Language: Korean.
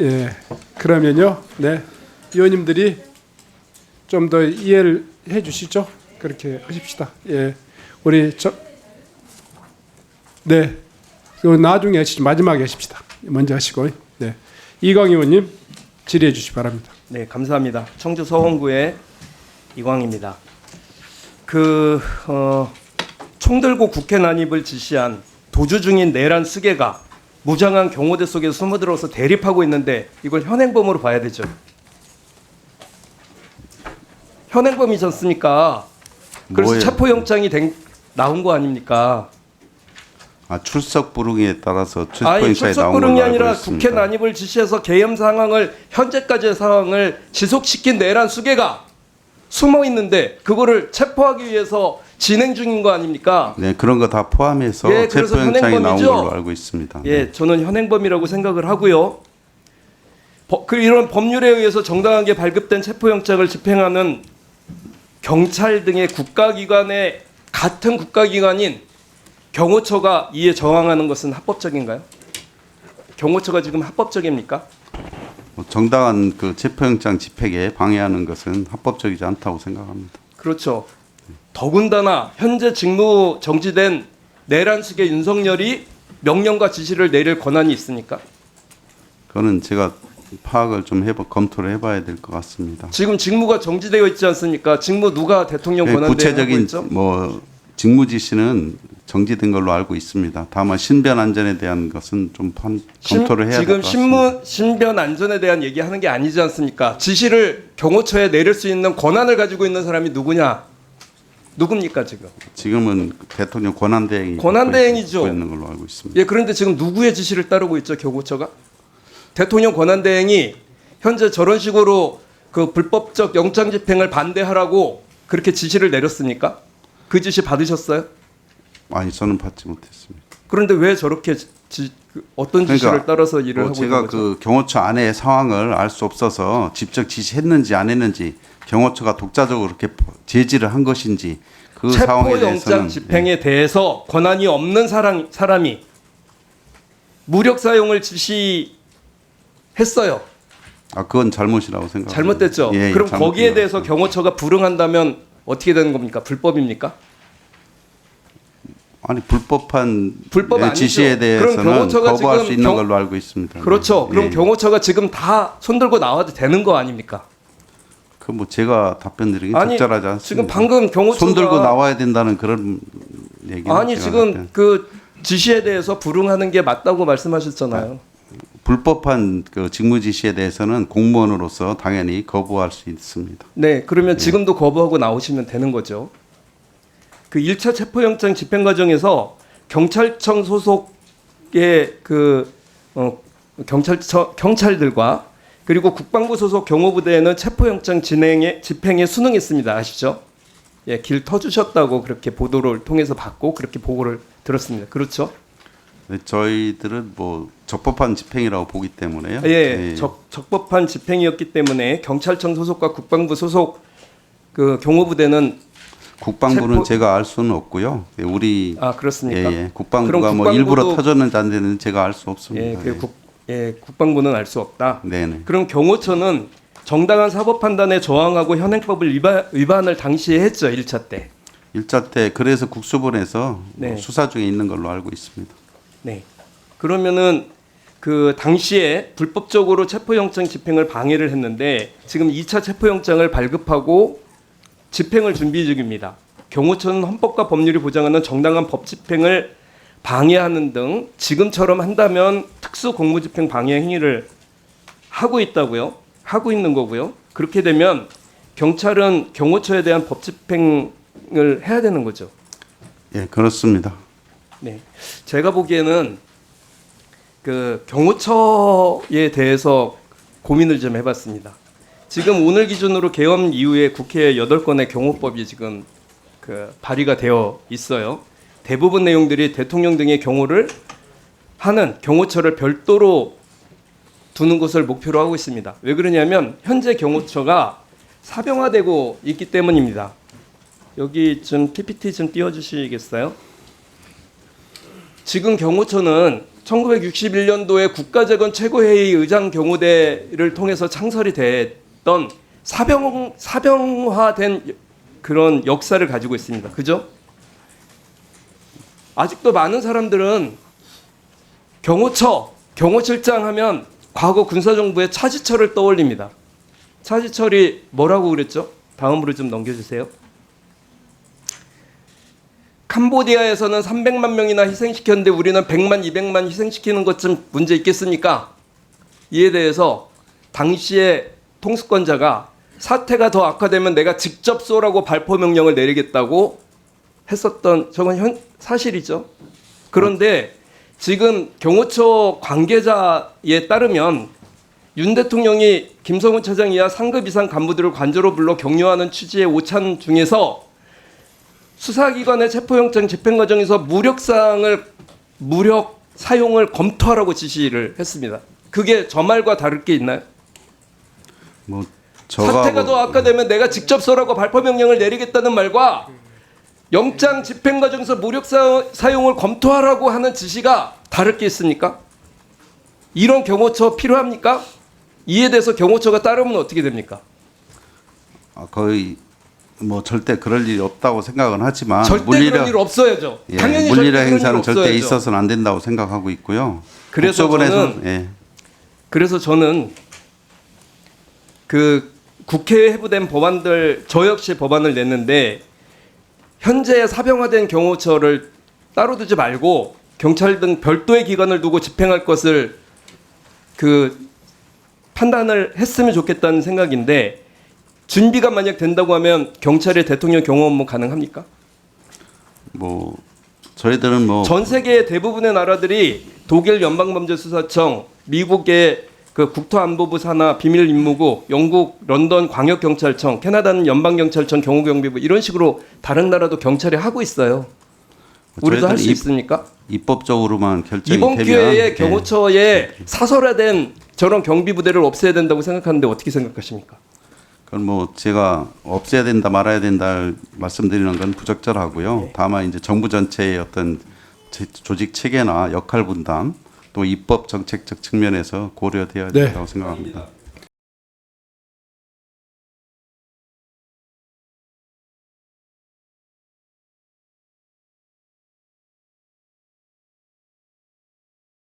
예, 그러면요, 네, 위원님들이 좀 더 이해를 해주시죠. 그렇게 하십시다. 예, 우리 네, 나중에 하시죠. 마지막에 하십시다. 먼저 하시고, 네, 이광 의원님 질의해 주시기 바랍니다. 네, 감사합니다. 청주 서원구의 이광입니다. 총 들고 국회 난입을 지시한 도주 중인 내란 수괴가 무장한 경호대 속에 숨어들어서 대립하고 있는데 이걸 현행범으로 봐야 되죠. 현행범이지 않습니까? 그래서 뭐예요? 체포영장이 나온 거 아닙니까? 출석 불응에 따라서 아니, 체포영장이 출석 나온 걸로 불응이 알고 아니라 있습니다. 국회 난입을 지시해서 계엄 상황을 현재까지의 상황을 지속시킨 내란 수괴가 숨어 있는데 그거를 체포하기 위해서 진행 중인 거 아닙니까? 네, 그런 거 다 포함해서 예, 그래서 체포영장이 나온 현행범이죠. 걸로 알고 있습니다. 예, 저는 현행범이라고 생각을 하고요. 이런 법률에 의해서 정당하게 발급된 체포영장을 집행하는 경찰 등의 국가기관의 같은 국가기관인 경호처가 이에 저항하는 것은 합법적인가요? 경호처가 지금 합법적입니까? 정당한 그 체포영장 집행에 방해하는 것은 합법적이지 않다고 생각합니다. 그렇죠. 더군다나 현재 직무 정지된 내란 수괴 윤석열이 명령과 지시를 내릴 권한이 있습니까? 그거는 제가 파악을 좀 검토를 해봐야 될 것 같습니다. 지금 직무가 정지되어 있지 않습니까? 직무 누가 대통령 권한대행 하고 구체적인 있죠? 직무 지시는 정지된 걸로 알고 있습니다. 다만 신변 안전에 대한 것은 좀 검토를 해야 될 것 같습니다. 지금 신변 안전에 대한 얘기하는 게 아니지 않습니까? 지시를 경호처에 내릴 수 있는 권한을 가지고 있는 사람이 누굽니까 지금? 지금은 대통령 권한대행이 권한대행이죠. 갖고 있는 걸로 알고 있습니다. 예, 그런데 지금 누구의 지시를 따르고 있죠, 경호처가? 대통령 권한대행이 현재 저런 식으로 그 불법적 영장 집행을 반대하라고 그렇게 지시를 내렸습니까? 그 지시 받으셨어요? 아니, 저는 받지 못했습니다. 그런데 왜 저렇게 어떤 지시를 따라서 일을 하고 있는 제가 거죠? 그 경호처 안의 상황을 알 수 없어서 직접 지시했는지 안 했는지 경호처가 독자적으로 그렇게 제지를 한 것인지 그 상황에 대해서는 체포영장 집행에 대해서 권한이 없는 사람이 무력 사용을 지시했어요. 그건 잘못이라고 생각합니다. 잘못됐죠. 예, 그럼 거기에 잘못된 대해서 것 경호처가 불응한다면 어떻게 되는 겁니까? 불법입니까? 아니, 불법한 불법 아니죠. 지시에 그럼 대해서는 경호처가 거부할 지금 수 있는 걸로 알고 있습니다. 그렇죠. 그럼 예. 경호처가 지금 다 손들고 나와도 되는 거 아닙니까? 그 제가 답변 드리긴 아니, 적절하지 않습니다. 지금 방금 경호처가 손 들고 나와야 된다는 그런 얘기는 아니 제가 지금 답변. 그 지시에 대해서 불응하는 게 맞다고 말씀하셨잖아요. 불법한 그 직무 지시에 대해서는 공무원으로서 당연히 거부할 수 있습니다. 네, 그러면 지금도 거부하고 나오시면 되는 거죠. 그 1차 체포영장 집행 과정에서 경찰청 소속의 경찰들과 그리고 국방부 소속 경호부대에는 체포영장 집행에 수능했습니다. 아시죠? 예, 길 터주셨다고 그렇게 보도를 통해서 받고 그렇게 보고를 들었습니다. 그렇죠? 네, 저희들은 적법한 집행이라고 보기 때문에요. 예, 적법한 집행이었기 때문에 경찰청 소속과 국방부 소속 그 경호부대는 국방부는 제가 알 수는 없고요. 우리 그렇습니까? 국방부가 그럼 일부러 터졌는지 안 되는지 제가 알 수 없습니다. 국방부는 알 수 없다. 네네. 그럼 경호처는 정당한 사법 판단에 저항하고 현행법을 위반을 당시에 했죠. 1차 때. 1차 때 그래서 국수본에서 네. 수사 중에 있는 걸로 알고 있습니다. 네. 그러면은 그 당시에 불법적으로 체포영장 집행을 방해를 했는데 지금 2차 체포영장을 발급하고 집행을 준비 중입니다. 경호처는 헌법과 법률이 보장하는 정당한 법 집행을 방해하는 등 지금처럼 한다면 특수 공무집행 방해 행위를 하고 있는 거고요. 그렇게 되면 경찰은 경호처에 대한 법 집행을 해야 되는 거죠. 예, 그렇습니다. 네, 제가 보기에는 그 경호처에 대해서 고민을 좀 해봤습니다. 지금 오늘 기준으로 계엄 이후에 국회 8건의 경호법이 지금 그 발의가 되어 있어요. 대부분 내용들이 대통령 등의 경호를 하는 경호처를 별도로 두는 것을 목표로 하고 있습니다. 왜 그러냐면 현재 경호처가 사병화되고 있기 때문입니다. 여기 좀 PPT 좀 띄워주시겠어요? 지금 경호처는 1961년도에 국가재건 최고회의 의장 경호대를 통해서 창설이 됐던 사병화된 그런 역사를 가지고 있습니다. 그죠? 아직도 많은 사람들은 경호실장 하면 과거 군사정부의 차지철을 떠올립니다. 차지철이 뭐라고 그랬죠? 다음으로 좀 넘겨주세요. 캄보디아에서는 300만 명이나 희생시켰는데 우리는 100만, 200만 희생시키는 것 좀 문제 있겠습니까? 이에 대해서 당시의 통수권자가 사태가 더 악화되면 내가 직접 쏘라고 발포 명령을 내리겠다고 했었던 저건 사실이죠. 그런데 지금 경호처 관계자에 따르면 윤 대통령이 김성훈 차장 이하 상급 이상 간부들을 관저로 불러 격려하는 취지의 오찬 중에서 수사기관의 체포영장 집행 과정에서 무력 사용을 검토하라고 지시를 했습니다. 그게 저 말과 다를 게 있나요? 뭐 사태가 더 악화되면 내가 직접 쏘라고 발포 명령을 내리겠다는 말과 영장 집행 과정에서 무력 사용을 검토하라고 하는 지시가 다를 게 있습니까? 이런 경호처 필요합니까? 이에 대해서 경호처가 따르면 어떻게 됩니까? 거의 뭐 절대 그럴 일이 없다고 생각은 하지만 절대 그런 일 없어야죠. 예, 당연히 물리력 절대 행사는 그런 일 절대 없어야죠. 있어서는 안 된다고 생각하고 있고요. 그래서 국정원에서는, 저는- 예. 그래서 저는 그 국회에 회부된 법안들 저 역시 법안을 냈는데 현재 사병화된 경호처를 따로 두지 말고 경찰 등 별도의 기관을 두고 집행할 것을 그 판단을 했으면 좋겠다는 생각인데 준비가 만약 된다고 하면 경찰의 대통령 경호 업무 가능합니까? 뭐 저희들은 뭐 전 세계 대부분의 나라들이 독일 연방범죄수사청, 미국의 그 국토안보부 산하 비밀임무국, 영국 런던 광역경찰청, 캐나다는 연방경찰청 경호경비부 이런 식으로 다른 나라도 경찰이 하고 있어요. 우리도 할 수 저희들은 있습니까? 입법적으로만 결정이 이번 되면 기회에 예. 경호처에 사설화된 저런 경비부대를 없애야 된다고 생각하는데 어떻게 생각하십니까? 그건 뭐 제가 없애야 된다 말아야 된다 말씀드리는 건 부적절하고요. 다만 이제 정부 전체의 어떤 조직 체계나 역할 분담 또 입법 정책적 측면에서 고려돼야 네. 된다고 생각합니다.